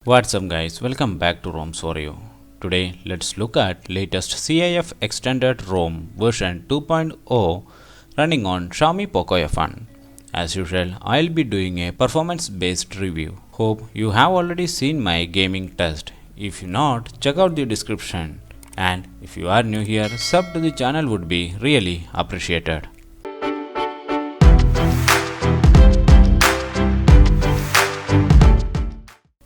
What's up guys, welcome back to ROM Sorio. Today let's look at latest CIF extended ROM version 2.0 running on Xiaomi Poco F1. As usual, I'll be doing a performance based review. Hope you have already seen my gaming test. If not, check out the description. And if you are new here, sub to the channel would be really appreciated.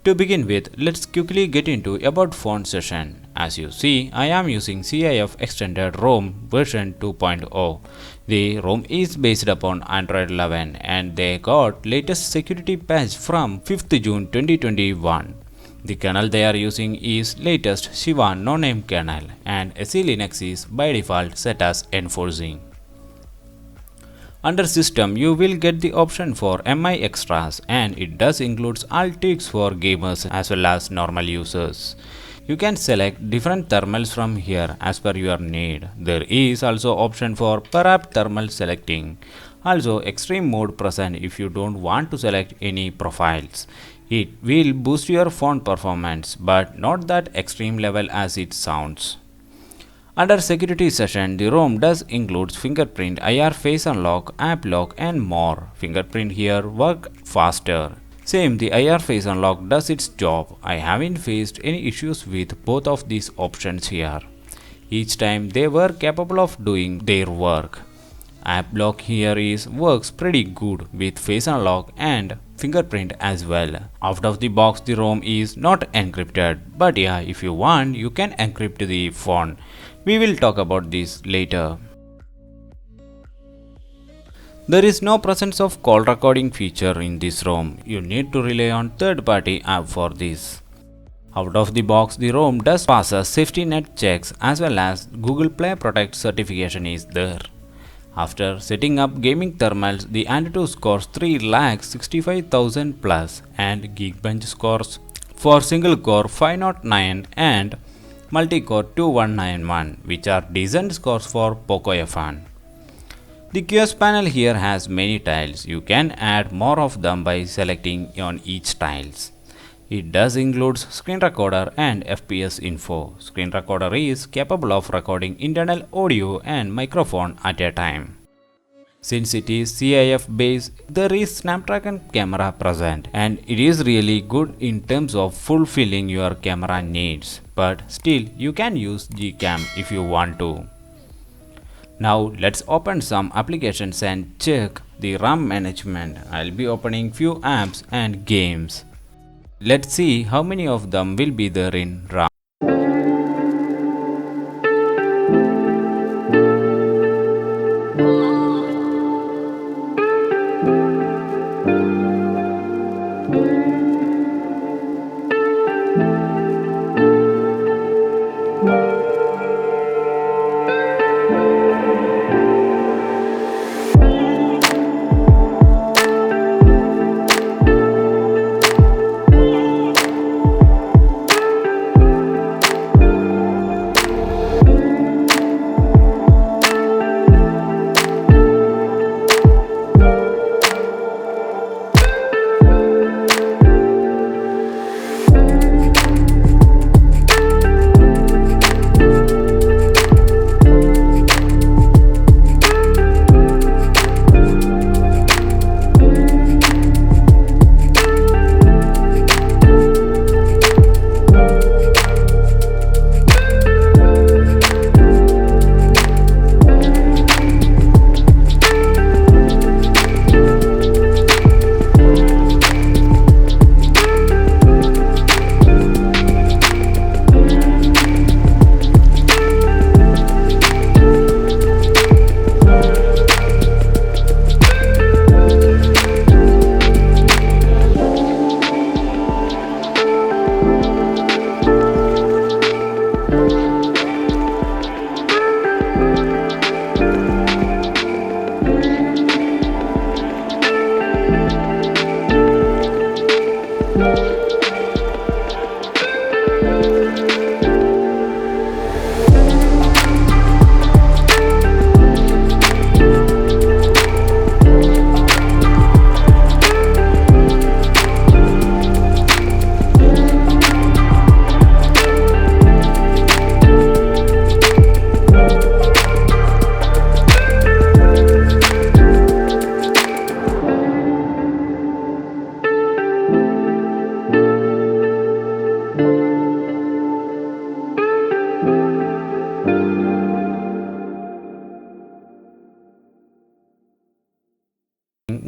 To begin with, let's quickly get into about phone session. As you see, I am using CIF extended ROM version 2.0. The ROM is based upon Android 11 and they got latest security patch from 5th June 2021. The kernel they are using is latest Shiva no-name kernel and SE Linux is by default set as enforcing. Under system, you will get the option for MI extras and it does includes all tweaks for gamers as well as normal users. You can select different thermals from here as per your need. There is also option for per app thermal selecting. Also extreme mode present if you don't want to select any profiles. It will boost your phone performance but not that extreme level as it sounds. Under security session, the ROM does includes fingerprint, IR face unlock, app lock and more. Fingerprint here work faster. Same, the IR face unlock does its job. I haven't faced any issues with both of these options here. Each time they were capable of doing their work. App lock here works pretty good with face unlock and fingerprint as well. Out of the box the ROM is not encrypted, but yeah, if you want you can encrypt the phone. We will talk about this later. There is no presence of call recording feature in this ROM. You need to rely on third-party app for this. Out of the box, the ROM does pass a safety net checks as well as Google Play Protect certification is there. After setting up gaming thermals, the Antutu scores 3,65,000 plus and Geekbench scores for single core 509 and multi-core 2191, which are decent scores for Poco F1. The QS panel here has many tiles. You can add more of them by selecting on each tiles. It does include screen recorder and FPS info. Screen recorder is capable of recording internal audio and microphone at a time. Since it is CIF based, there is Snapdragon camera present and it is really good in terms of fulfilling your camera needs. But still, you can use Gcam if you want to. Now let's open some applications and check the RAM management. I'll be opening few apps and games. Let's see how many of them will be there in RAM.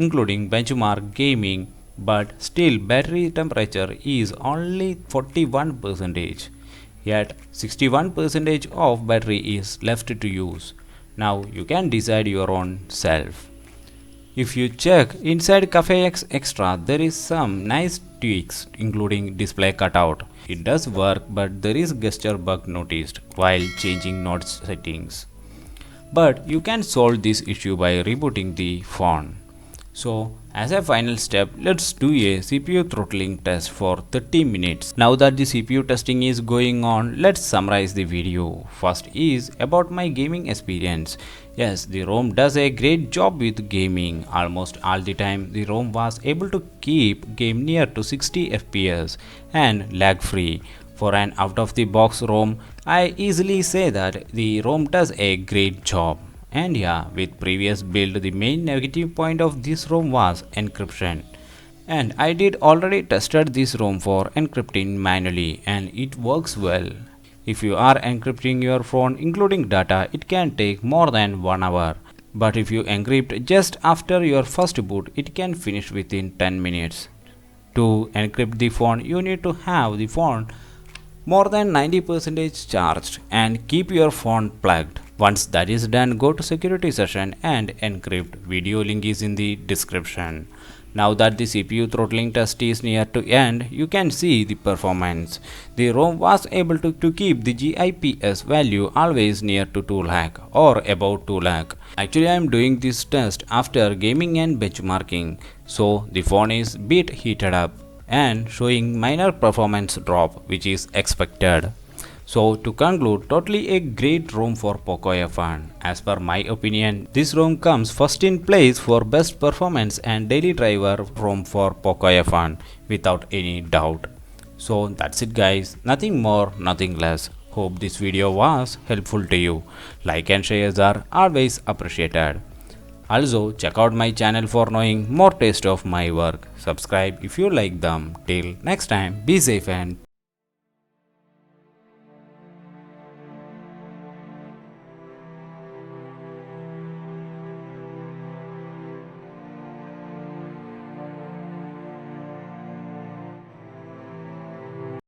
including benchmark gaming, but still battery temperature is only 41%. Yet 61% of battery is left to use. Now you can decide your own self. If you check inside Cafe X Extra, there is some nice tweaks including display cutout. It does work, but there is gesture bug noticed while changing notes settings. But you can solve this issue by rebooting the phone. So as a final step, let's do a CPU throttling test for 30 minutes. Now that the CPU testing is going on, let's summarize the video. First is about my gaming experience. Yes, the ROM does a great job with gaming. Almost all the time, the ROM was able to keep game near to 60 FPS and lag free. For an out-of-the-box ROM, I easily say that the ROM does a great job. And yeah, with previous build, the main negative point of this ROM was encryption. And I did already tested this ROM for encrypting manually and it works well. If you are encrypting your phone including data, it can take more than 1 hour. But if you encrypt just after your first boot, it can finish within 10 minutes. To encrypt the phone, you need to have the phone more than 90% charged and keep your phone plugged. Once that is done, go to security session and encrypt. Video link is in the description. Now that the CPU throttling test is near to end, you can see the performance. The ROM was able to keep the GIPS value always near to 2 lakh or about 2 lakh. Actually, I am doing this test after gaming and benchmarking, so the phone is bit heated up and showing minor performance drop which is expected. So to conclude, totally a great ROM for Poco F1. As per my opinion, this ROM comes first in place for best performance and daily driver ROM for Poco F1 without any doubt. So that's it guys, nothing more, nothing less. Hope this video was helpful to you. Like and shares are always appreciated. Also check out my channel for knowing more taste of my work. Subscribe if you like them. Till next time, be safe and